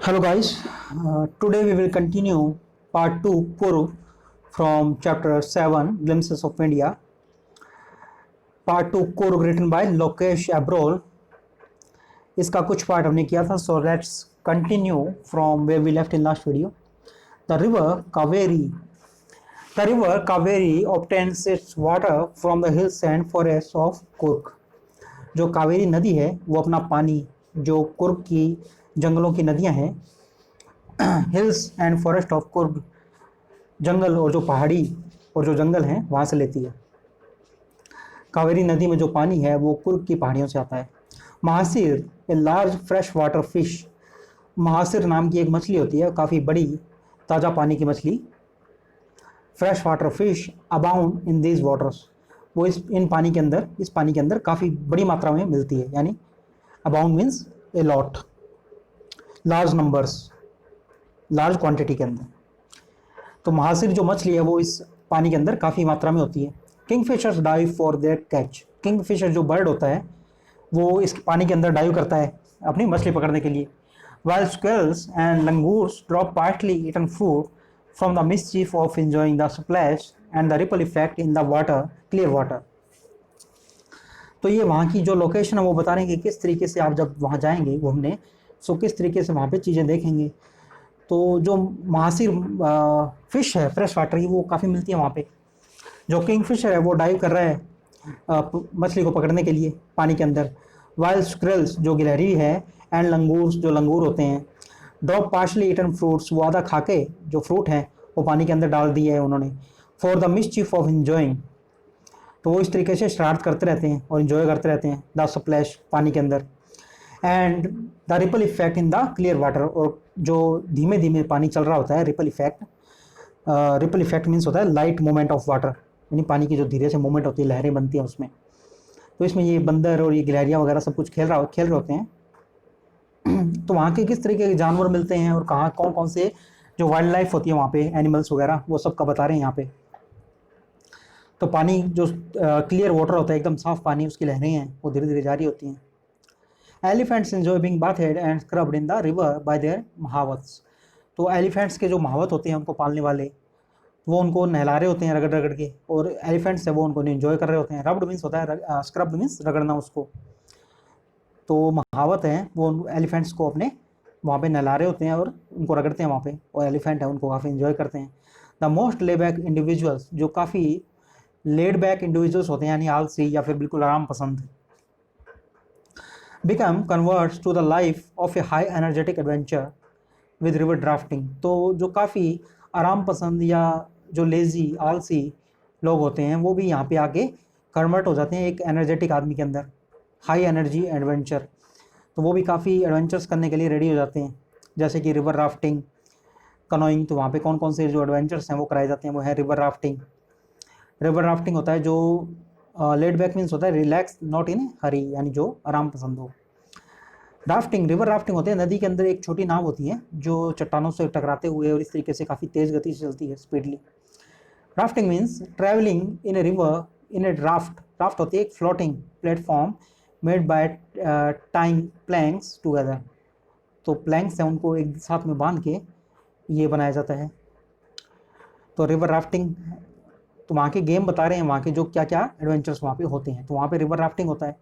Hello guys, today we will continue part 2 Kuru from chapter 7 Glimpses of India. Part 2 Kuru written by Lokesh Abrol. इसका कुछ part हमने किया था, so let's continue from where we left in last video. The river Kaveri obtains its water from the hills and forests of Kurk. जो कावेरी नदी है वो अपना पानी जो कुर्ग की जंगलों की नदियां हैं, hills and forest of Coorg, जंगल और जो पहाड़ी और जो जंगल हैं वहाँ से लेती है। कावेरी नदी में जो पानी है वो कुर्ग की पहाड़ियों से आता है। Mahseer a large fresh water fish, mahseer नाम की एक मछली होती है, काफ़ी बड़ी ताज़ा पानी की मछली। Fresh water fish abound in these waters, वो इस पानी के अंदर काफ़ी बड़ी मात्रा में मिलती है, यानी abound means a lot, large numbers, large quantity के अंदर। तो महासिर जो मछली है वो इस पानी के अंदर काफ़ी मात्रा में होती है। Kingfishers dive for their catch, Kingfisher जो बर्ड होता है वो इस पानी के अंदर डाइव करता है अपनी मछली पकड़ने के लिए। While squirrels and langurs drop partly eaten fruit from the mischief of enjoying the splash and the ripple effect in the water, clear water. तो ये वहाँ की जो लोकेशन है वो बता रहे हैं कि किस तरीके से आप जब वहाँ जाएंगे घूमने, सो किस तरीके से वहाँ पे चीज़ें देखेंगे। तो जो महासिर फिश है फ्रेश वाटर की वो काफ़ी मिलती है वहाँ पे। जो किंग फिशर है वो डाइव कर रहा है मछली को पकड़ने के लिए पानी के अंदर। वाइल्ड स्क्रेल्स जो गिलहरी है, एंड लंगूर्स जो लंगूर होते हैं, ड्रॉप पार्शली ईटन फ्रूट्स, वो आधा खाके जो फ्रूट हैं वो पानी के अंदर डाल दिए है उन्होंने। For the mischief of enjoying, तो वो इस तरीके से शरारत करते रहते हैं और इन्जॉय करते रहते हैं द स्प्लैश, पानी के अंदर। And the ripple effect in the clear water, और जो धीमे धीमे पानी चल रहा होता है, रिपल इफेक्ट मीन्स होता है लाइट मूवमेंट ऑफ वाटर, यानी पानी की जो धीरे से मूवमेंट होती है, लहरें बनती हैं उसमें। तो इसमें ये बंदर और ये गिलहरियाँ वगैरह सब कुछ खेल रहे होते हैं। तो वहाँ के किस तरीके के जानवर मिलते हैं और कहाँ कौन कौन से जो वाइल्ड लाइफ होती है वहाँ पे, एनिमल्स वगैरह, वो सब का बता रहे हैं यहाँ पे। तो पानी जो क्लियर वाटर होता है, एकदम साफ पानी, उसकी लहरें हैं वो धीरे धीरे जारी होती हैं। Elephants enjoy being bathed and scrubbed in the river by their mahouts, तो एलिफेंट्स के जो महावत होते हैं उनको पालने वाले, वो उनको नहला रहे होते हैं रगड़ रगड़ के, और एलिफेंट्स है वो उनको एंजॉय कर रहे होते हैं। रब्ड मीन्स होता है, स्क्रब्ड मीन्स रगड़ना उसको। तो महावत हैं वो एलिफेंट्स को अपने वहाँ पे नहला रहे होते हैं और उनको रगड़ते हैं वहाँ पे, और एलिफेंट है उनको काफ़ी एंजॉय करते हैं। द मोस्ट ले बैक इंडिविजुअल्स, जो काफ़ी लेड बैक इंडिविजुअल्स होते हैं, यानी आलसी या फिर बिल्कुल आराम पसंद, become converts to the life of a high energetic adventure with river drafting, तो जो काफ़ी आराम पसंद या जो लेज़ी आलसी लोग होते हैं वो भी यहाँ पे आके कन्वर्ट हो जाते हैं एक एनर्जेटिक आदमी के अंदर, हाई एनर्जी एडवेंचर। तो वो भी काफ़ी एडवेंचर्स करने के लिए रेडी हो जाते हैं, जैसे कि रिवर राफ्टिंग, कनोइंग। तो वहाँ पे कौन कौन से जो एडवेंचर्स हैं वो कराए जाते हैं, वो है रिवर राफ्टिंग। रिवर राफ्टिंग होता है जो लेड बैक मीन्स होता है रिलैक्स, नॉट इन हरी, यानी जो आराम पसंद हो। राफ्टिंग, रिवर राफ्टिंग होते हैं नदी के अंदर एक छोटी नाव होती है जो चट्टानों से टकराते हुए और इस तरीके से काफ़ी तेज़ गति से चलती है, speedly. Rafting means travelling in a river in a draft, draft होती है एक floating platform made by tying planks together, तो प्लैंक्स हैं उनको एक साथ में बांध के ये बनाया जाता है। तो रिवर राफ्टिंग, तो वहाँ के गेम बता रहे हैं, वहाँ के जो क्या क्या एडवेंचर्स वहाँ पे होते हैं। तो वहाँ पे रिवर राफ्टिंग होता है।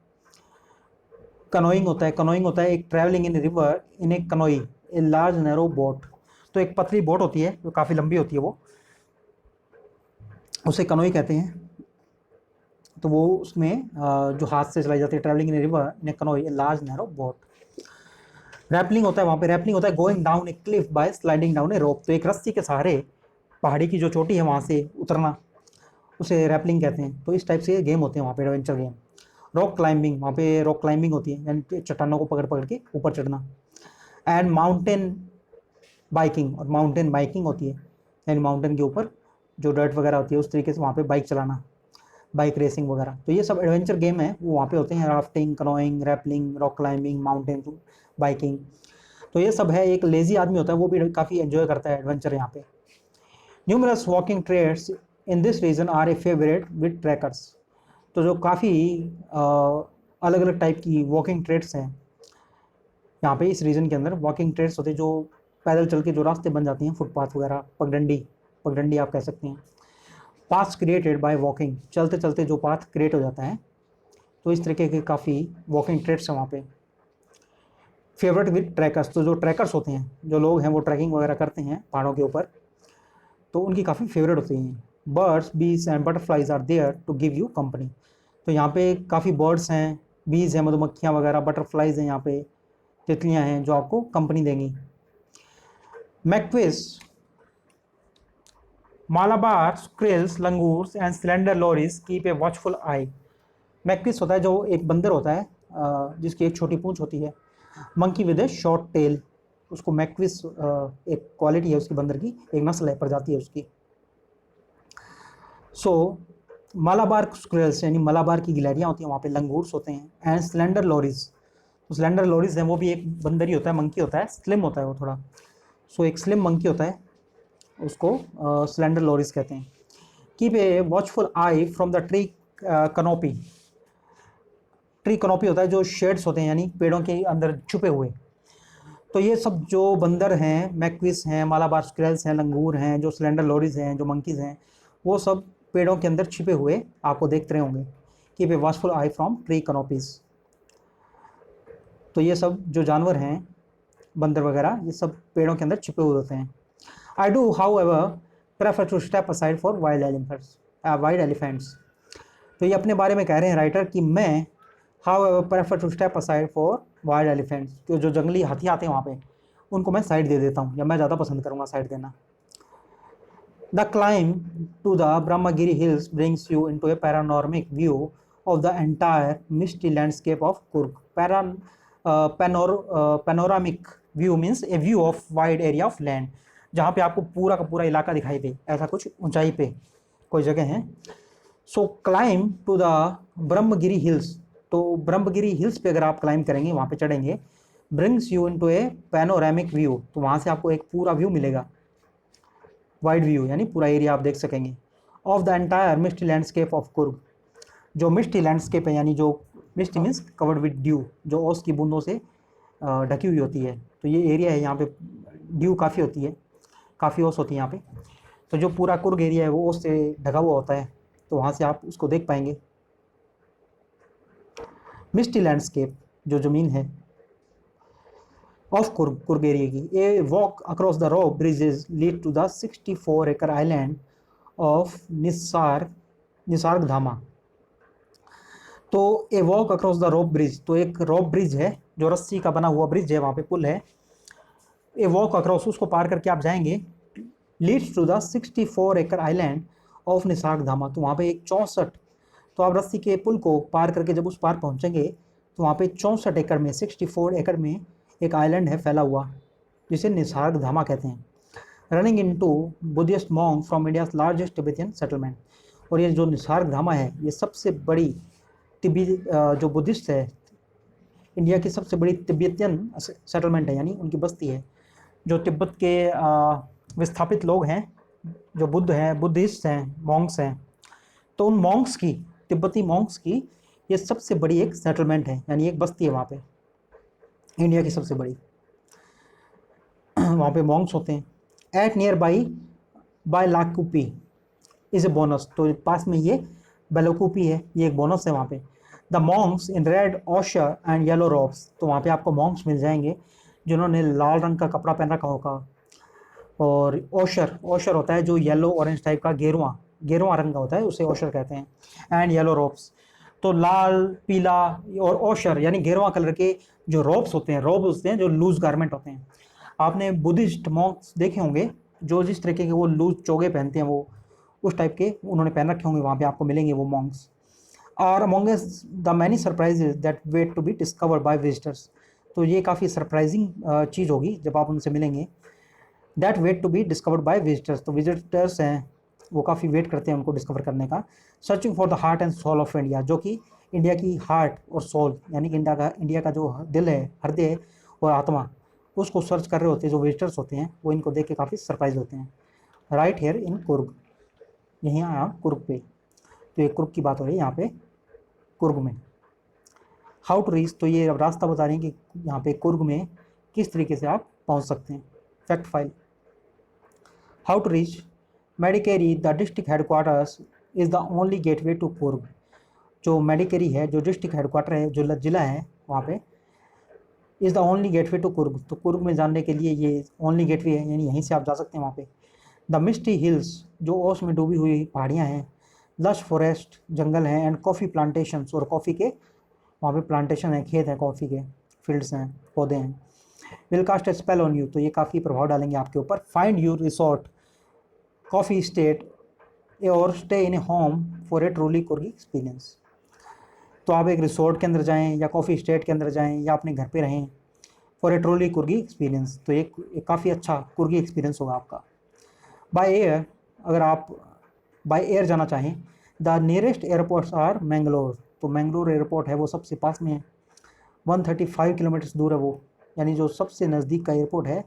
कनोइंग होता है एक travelling in river in A Kanoi a large narrow boat, तो एक पतली बोट होती है जो काफ़ी लंबी होती है, वो उसे कनोई कहते हैं। तो वो उसमें जो हाथ से चलाई जाती है, travelling in river in A Kanoi a large narrow boat. Rappelling होता है वहाँ पे, रैपलिंग होता है गोइंग डाउन ए क्लिफ बाय स्लाइडिंग डाउन ए रोप, तो एक रस्सी के सहारे पहाड़ी की जो चोटी है वहाँ से उतरना, उसे रैपलिंग कहते हैं। तो इस टाइप से गेम होते हैं वहाँ पे, एडवेंचर गेम। रॉक क्लाइंबिंग, वहाँ पे रॉक क्लाइंबिंग होती है, यानी चट्टानों को पकड़ पकड़ के ऊपर चढ़ना। एंड माउंटेन बाइकिंग, और माउंटेन बाइकिंग होती है, यानी माउंटेन के ऊपर जो डर्ट वगैरह होती है उस तरीके से वहाँ पे बाइक चलाना, बाइक रेसिंग वगैरह। तो ये सब एडवेंचर गेम है वो वहाँ पे होते हैं, rafting, canoeing, rappelling, rock climbing, mountain biking. तो ये सब है। एक लेजी आदमी होता है वो भी काफ़ी एंजॉय करता है एडवेंचर यहाँ पे। Numerous walking treads in this region are a favourite with trekkers, तो जो काफ़ी अलग अलग टाइप की वॉकिंग ट्रेड्स हैं यहाँ पे इस रीजन के अंदर वॉकिंग ट्रेड्स होते हैं, जो पैदल चल के जो रास्ते बन जाती हैं, फुटपाथ वगैरह, पगडंडी, पगडंडी आप कह सकते हैं। पाथ्स क्रिएटेड बाय वॉकिंग, चलते चलते जो पाथ क्रिएट हो जाता है, तो इस तरीके के काफ़ी वॉकिंग ट्रेड्स हैं वहाँ पे। फेवरेट विद ट्रैकर्स, तो जो ट्रैकर्स होते हैं, जो लोग हैं वो ट्रैकिंग वगैरह करते हैं पहाड़ों के ऊपर, तो उनकी काफ़ी फेवरेट होती हैं। Birds, bees and butterflies are there to give you company, तो यहाँ पे काफ़ी बर्ड्स हैं, बीज हैं, मधुमक्खियाँ वगैरह, बटरफ्लाइज हैं, यहाँ पे तितलियाँ हैं जो आपको कंपनी देंगी। Macaques, Malabar squirrels, langurs and slender lorises keep a watchful eye. Macaques होता है जो एक बंदर होता है जिसकी एक छोटी पूंछ होती है। Monkey with A short tail, उसको मैक्विस एक क्वालिटी है उसकी, बंदर की एक नस्ल है, प्रजाति है उसकी। सो मालाबार स्क्रिल्स यानी मलाबार की गिलहरियाँ होती हैं वहाँ पे, लंगूर्स होते हैं, एंड स्लेंडर लॉरीज, तो स्लेंडर लॉरीज हैं वो भी एक बंदर ही होता है, मंकी होता है, स्लिम होता है वो थोड़ा। सो एक स्लिम मंकी होता है, उसको स्लेंडर लॉरीज कहते हैं। Keep a watchful eye from the tree canopy, tree canopy होता है जो शेड्स होते हैं यानी पेड़ों के अंदर छुपे हुए। तो ये सब जो बंदर हैं, मैक्विस हैं, मालाबार स्क्रेल्स हैं, लंगूर हैं, जो स्लेंडर लॉरीज हैं, जो मंकीज़ हैं, वो सब पेड़ों के अंदर छिपे हुए आपको देखते रहे होंगे। Keep a watchful eye from tree canopies, तो ये सब जो जानवर हैं, बंदर वगैरह, ये सब पेड़ों के अंदर छिपे हुए होते हैं। I do however prefer to step aside for wild elephants, तो ये अपने बारे में कह रहे हैं राइटर कि मैं however prefer to step aside for wild elephants, तो जो जंगली हाथी आते हैं वहाँ पे, उनको मैं साइड दे देता हूँ, या मैं ज़्यादा पसंद करूँगा साइड देना। The climb to the Brahmagiri hills brings you into a panoramic view of the entire misty landscape of Coorg. Panoramic view means a view of wide area of land, जहाँ पे आपको पूरा का पूरा इलाका दिखाई दे, ऐसा कुछ ऊंचाई पे कोई जगह है। So climb to the Brahmagiri hills, तो ब्रह्मगिरी हिल्स पे अगर आप क्लाइम करेंगे, वहाँ पे चढ़ेंगे, brings you into a panoramic view, तो वहाँ से आपको एक पूरा व्यू मिलेगा, वाइड व्यू यानी पूरा एरिया आप देख सकेंगे, of the entire misty landscape of Coorg, जो मिस्टी लैंडस्केप है यानी जो misty means covered with dew, जो ओस की बूंदों से ढकी हुई होती है, तो ये एरिया है, यहाँ पे ड्यू काफ़ी होती है, काफ़ी ओस होती है यहाँ पे, तो जो पूरा कुर्ग एरिया है वो ओस से ढका हुआ होता है, तो वहाँ से आप उसको देख पाएंगे। मिस्टी लैंडस्केप जो ज़मीन है ऑफ कुर्ग एरिया की, a walk across the rock bridges lead to the 64 acre island of Nisargadhama, तो a walk across the rock bridge, तो एक रॉक ब्रिज है जो रस्सी का बना हुआ ब्रिज है, वहाँ पे पुल है, ए वॉक अक्रॉस, उसको पार करके आप जाएंगे, leads to the 64 acre island of Nisargadhama, तो वहाँ पे एक 64, तो आप रस्सी के पुल को पार करके जब उस पार पहुँचेंगे, तो वहाँ पे 64 एकड़ में, 64 एकड़ में एक आइलैंड है फैला हुआ, जिसे निसार्ग धामा कहते हैं। Running into Buddhist मॉन्ग from India's largest Tibetan settlement, और ये जो निसार्ग धामा है ये सबसे बड़ी जो बुद्धिस्ट है, इंडिया की सबसे बड़ी तिब्बतियन सेटलमेंट है, यानी उनकी बस्ती है, जो तिब्बत के विस्थापित लोग हैं, जो बुद्ध हैं, बुद्धिस्ट हैं, मॉन्क्स हैं, तो उन मॉन्क्स की, तिब्बती मॉन्क्स की ये सबसे बड़ी एक सेटलमेंट है, यानी एक बस्ती है वहाँ पे, इंडिया की सबसे बड़ी। वहाँ पे मॉन्क्स होते हैं। At nearby Lakuppe is a bonus, तो पास में ये बेलोकुपी है, ये एक बोनस है वहाँ पे। The monks in red ochre and yellow robes, तो वहाँ पे आपको मॉन्क्स मिल जाएंगे जिन्होंने लाल रंग का कपड़ा पहन रखा होगा, और ओशर होता है जो येलो ऑरेंज टाइप का गेरुआ रंग का होता है, उसे ओशर कहते हैं, एंड येलो रॉब्स, तो लाल, पीला और ओशर यानी गेरुआ कलर के जो रॉब्स होते हैं जो लूज गारमेंट होते हैं। आपने बुद्धिस्ट मॉन्क्स देखे होंगे जो जिस तरीके के वो लूज चोगे पहनते हैं, वो उस टाइप के उन्होंने पहन रखे होंगे, वहाँ पे आपको मिलेंगे वो मॉन्क्स। और amongst the many surprises that wait to be discovered by visitors, तो ये काफ़ी सरप्राइजिंग चीज़ होगी जब आप उनसे मिलेंगे। That wait to be discovered by visitors, तो विजिटर्स हैं वो काफ़ी वेट करते हैं उनको डिस्कवर करने का। Searching for the heart and soul of India, जो कि इंडिया की हार्ट और सोल यानी कि इंडिया का जो दिल है, हृदय और आत्मा, उसको सर्च कर रहे होते हैं जो विजिटर्स होते हैं, वो इनको देख के काफ़ी सरप्राइज होते हैं। राइट हेयर इन कुर्ग, यहीं आया कुर्ग पे, तो ये कुर्ग की बात हो रही है यहाँ पे कुर्ग में। हाउ टू रीच, तो ये अब रास्ता बता रहे हैं कि यहाँ पे कुर्ग में किस तरीके से आप पहुँच सकते हैं। Fact file, how to reach Madikeri the district headquarters is the only gateway to Coorg. जो मेडिकेरी है, जो डिस्ट्रिक्ट हेडक्वार्टर है, जो ज़िला है वहाँ पे, is the only gateway to Coorg, तो कुर्ग में जाने के लिए ये ओनली गेटवे है, यानी यहीं से आप जा सकते हैं वहाँ पे। द मिस्टी हिल्स, जो ओस में डूबी हुई पहाड़ियाँ हैं, लश फॉरेस्ट, जंगल हैं, एंड कॉफ़ी प्लांटेशंस, और कॉफ़ी के वहाँ पे प्लांटेशन है, खेत हैं, कॉफ़ी के फील्ड्स हैं, पौधे हैं। Will cast a spell on you, तो ये काफ़ी प्रभाव डालेंगे आपके ऊपर। Find your resort coffee estate और stay in a home for a truly Coorgi experience. तो आप एक रिसोर्ट के अंदर जाएं या कॉफ़ी स्टेट के अंदर जाएं या अपने घर पे रहें for a truly Coorgi experience, तो एक काफ़ी अच्छा कुर्गी एक्सपीरियंस होगा आपका। बाय एयर, अगर आप बाय एयर जाना चाहें, the nearest airports are Mangalore, तो मैंगलोर एयरपोर्ट है वो सबसे पास में है, 135 किलोमीटर्स दूर है वो, यानी जो सबसे नज़दीक का एयरपोर्ट है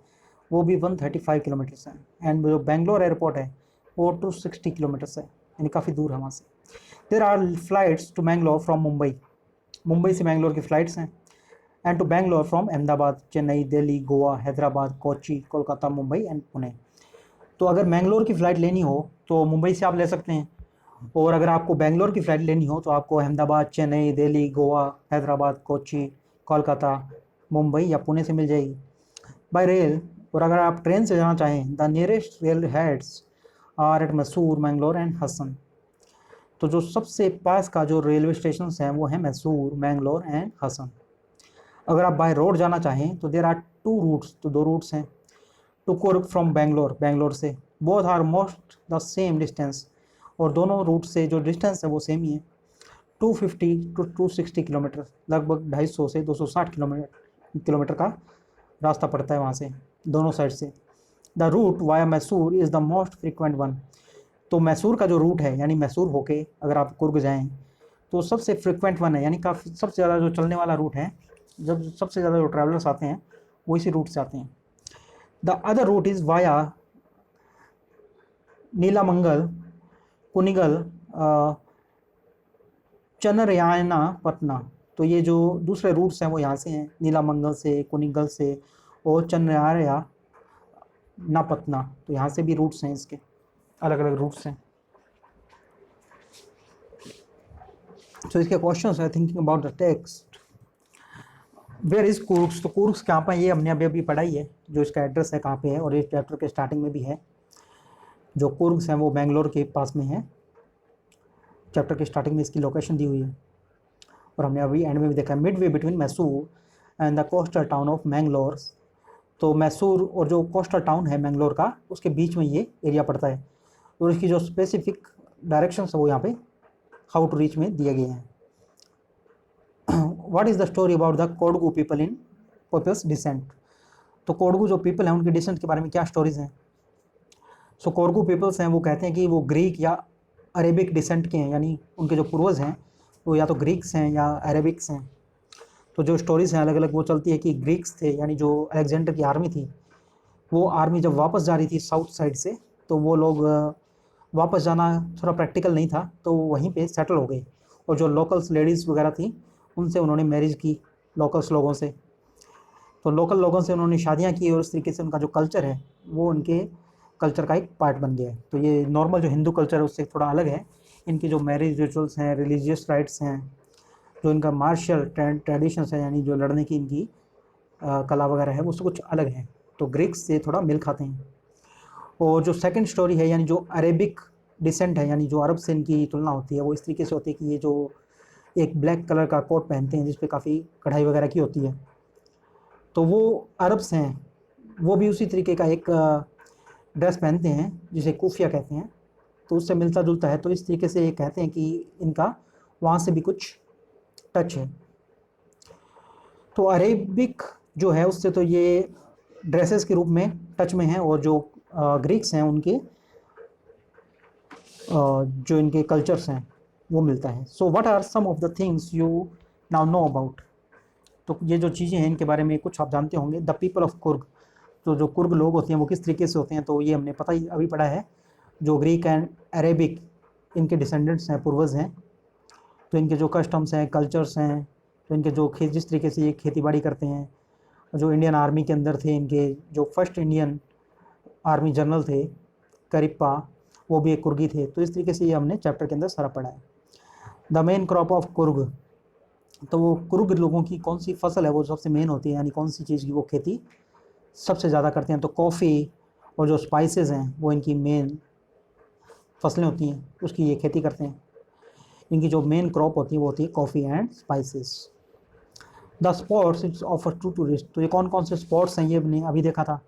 वो भी 135 किलोमीटर्स है। एंड जो बेंगलोर एयरपोर्ट है वो 260 किलोमीटर्स है, यानी काफ़ी दूर है वहाँ से। There are flights to Mangalore from Mumbai, Mumbai से मैंगलोर की फ़्लाइट्स हैं। And to Bangalore from Ahmedabad, Chennai, Delhi, Goa, Hyderabad, Kochi, Kolkata, Mumbai and Pune. तो अगर मैंगलोर की फ़्लाइट लेनी हो तो मुंबई से आप ले सकते हैं, और अगर आपको बैंगलोर की फ़्लाइट लेनी हो तो आपको अहमदाबाद, चेन्नई, दिल्ली, गोवा, हैदराबाद, कोची, कोलकाता, मुंबई या पुणे से मिल जाएगी बाय रेल। और अगर आप ट्रेन से जाना चाहें, the nearest railheads are at Mysore, Mangalore and Hassan, तो जो सबसे पास का जो रेलवे स्टेशन हैं वो हैं मैसूर, मैंगलोर एंड हसन। अगर आप बाय रोड जाना चाहें तो देर आर टू रूट्स, तो दो रूट्स हैं टू कुर्ग फ्रॉम बैंगलोर, बैंगलोर से, both are most the same distance, और दोनों रूट से जो डिस्टेंस है वो सेम ही है, 250 टू 260 किलोमीटर, लगभग 250 से 260 किलोमीटर का रास्ता पड़ता है वहाँ से दोनों साइड से। The root via Mysore is the most frequent one, तो मैसूर का जो रूट है, यानी मैसूर होके अगर आप कुर्ग जाएँ तो सबसे फ्रिक्वेंट वन है, यानी काफ़ी सबसे ज़्यादा जो चलने वाला रूट है, जब सबसे ज़्यादा जो ट्रैवलर्स आते हैं वो इसी रूट से आते हैं। The other route is via Nelamangala, Kunigal, Channarayapatna, तो ये जो दूसरे रूट्स हैं वो यहाँ से हैं, नीलामंगल से, कुनिगल से और चनरयाना पटना, तो यहाँ से भी रूट्स हैं, इसके अलग अलग रूट्स हैं। तो इसके क्वेश्चंस है thinking about the text. Where is Coorgs, तो कुर्ग्स कहाँ पर, ये हमने अभी अभी पढ़ा ही है, जो इसका एड्रेस है कहाँ पे है, और इस चैप्टर के स्टार्टिंग में भी है। जो कुर्ग्स हैं वो बेंगलोर के पास में है, चैप्टर के स्टार्टिंग में इसकी लोकेशन दी हुई है, और हमने अभी एंड में भी देखा mid way between Mysore and the coastal town of Mangalore, तो मैसूर और जो कोस्टल टाउन है मैंगलोर का, उसके बीच में ये एरिया पड़ता है, और इसकी जो स्पेसिफिक डायरेक्शन है वो यहाँ पे हाउ टू रीच में दिए गए हैं। What is the story about the Kodagu people in people's descent, तो कोडगू जो पीपल हैं उनके डिसेंट के बारे में क्या स्टोरीज़ हैं। सो कोडगू पीपल्स हैं वो कहते हैं कि वो ग्रीक या अरेबिक डिसेंट के हैं, यानी उनके जो पूर्वज हैं वो या तो ग्रीक्स हैं या अरेबिक्स हैं। तो जो स्टोरीज़ हैं अलग अलग वो चलती है कि ग्रीक्स थे, यानी जो अलेक्जेंडर की आर्मी थी, वो आर्मी जब वापस जा रही थी साउथ साइड से, तो वो लोग वापस जाना थोड़ा प्रैक्टिकल नहीं था, तो वहीं पे सेटल हो गए, और जो लोकल्स लेडीज़ वगैरह थी उनसे उन्होंने मैरिज की, लोकल्स लोगों से, तो लोकल लोगों से उन्होंने शादियाँ की, और उस तरीके से उनका जो कल्चर है वो उनके कल्चर का एक पार्ट बन गया है। तो ये नॉर्मल जो हिंदू कल्चर है उससे थोड़ा अलग है, इनकी जो मैरिज रिचुअल्स हैं, रिलीजियस राइट्स हैं, जो इनका मार्शल ट्रेडिशंस है, यानी जो लड़ने की इनकी कला वगैरह है, वो सब कुछ अलग है, तो ग्रीक्स से थोड़ा मिल खाते हैं। और जो सेकंड स्टोरी है, यानी जो अरेबिक डिसेंट है, यानी जो अरब से इनकी तुलना होती है, वो इस तरीके से होती है कि ये जो एक ब्लैक कलर का कोट पहनते हैं जिस पे काफ़ी कढ़ाई वगैरह की होती है, तो वो अरब्स हैं, वो भी उसी तरीके का एक ड्रेस पहनते हैं जिसे कुफिया कहते हैं, तो उससे मिलता जुलता है, तो इस तरीके से ये कहते हैं कि इनका वहाँ से भी कुछ टच है। तो अरेबिक जो है उससे तो ये ड्रेसेस के रूप में टच में है, और जो ग्रीक्स हैं उनके जो इनके कल्चर्स हैं वो मिलता है। So what are some of the things you now know about, तो ये जो चीज़ें हैं इनके बारे में कुछ आप जानते होंगे। द पीपल ऑफ कुर्ग, तो जो कुर्ग लोग होते हैं वो किस तरीके से होते हैं, तो ये हमने पता ही अभी पढ़ा है, जो ग्रीक एंड अरेबिक इनके डिसेंडेंट्स हैं, पूर्वज हैं, तो इनके जो कस्टम्स हैं, कल्चर्स हैं, तो इनके जो जिस तरीके से ये खेती बाड़ी करते हैं, जो इंडियन आर्मी के अंदर थे, इनके जो फर्स्ट इंडियन आर्मी जनरल थे करिप्पा, वो भी एक कुर्गी थे। तो इस तरीके से ये हमने चैप्टर के अंदर सारा पढ़ा है। The main crop of Coorg, तो वो कुर्ग लोगों की कौन सी फसल है वो सबसे मेन होती है, यानी कौन सी चीज़ की वो खेती सबसे ज़्यादा करते हैं। तो कॉफ़ी और जो स्पाइसेस हैं वो इनकी मेन फसलें होती हैं, उसकी ये खेती करते हैं। इनकी जो मेन क्रॉप होती है वो होती है coffee and spices. The spots its offer to tourist, तो ये कौन कौन से स्पॉट्स हैं ये हमने अभी देखा था।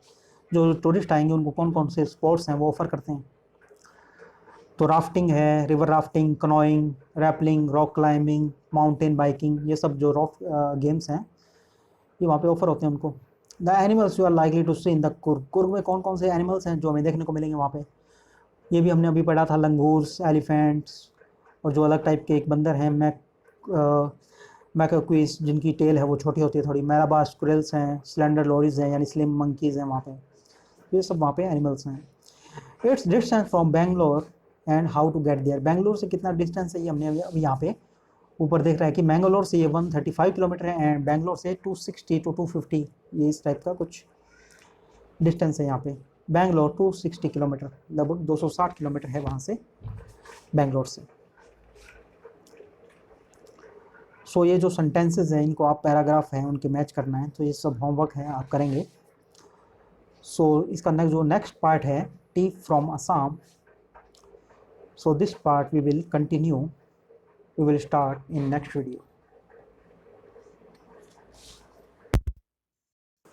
जो टूरिस्ट आएंगे उनको कौन कौन से स्पॉट्स हैं वो ऑफ़र करते हैं। तो राफ्टिंग है, river rafting, canoeing, rappelling, rock climbing, mountain biking, ये सब जो रॉक गेम्स हैं ये वहाँ पे ऑफर होते हैं उनको। The animals you are likely to see in the Coorg, Coorg में कौन कौन से एनिमल्स हैं जो हमें देखने को मिलेंगे वहाँ पे, ये भी हमने अभी पढ़ा था। लंगूर्स, एलिफेंट्स, और जो अलग टाइप के एक बंदर हैं मैकाक्वीस, जिनकी टेल है वो छोटी होती है थोड़ी। मैराबा स्क्विरल्स हैं, स्लेंडर लोरीज हैं यानी स्लिम मंकीज़ हैं वहाँ पे, ये सब वहाँ पे एनिमल्स हैं। Its distance from Bangalore and how to get there, Bangalore से कितना डिस्टेंस है ये हमने अभी यहाँ पे ऊपर देख रहा है कि मैंगलोर से ये 135 किलोमीटर है एंड बेंगलोर से 260 to 250, ये इस टाइप का कुछ डिस्टेंस है यहाँ पे। बेंगलोर 260 किलोमीटर, लगभग 260 किलोमीटर है वहाँ से बेंगलोर से। सो ये जो सेंटेंसेस हैं इनको आप पैराग्राफ हैं उनके मैच करना है, तो ये सब होमवर्क है आप करेंगे। सो इसका जो नेक्स्ट पार्ट है T from Assam, so this part we will continue, we will start in next video.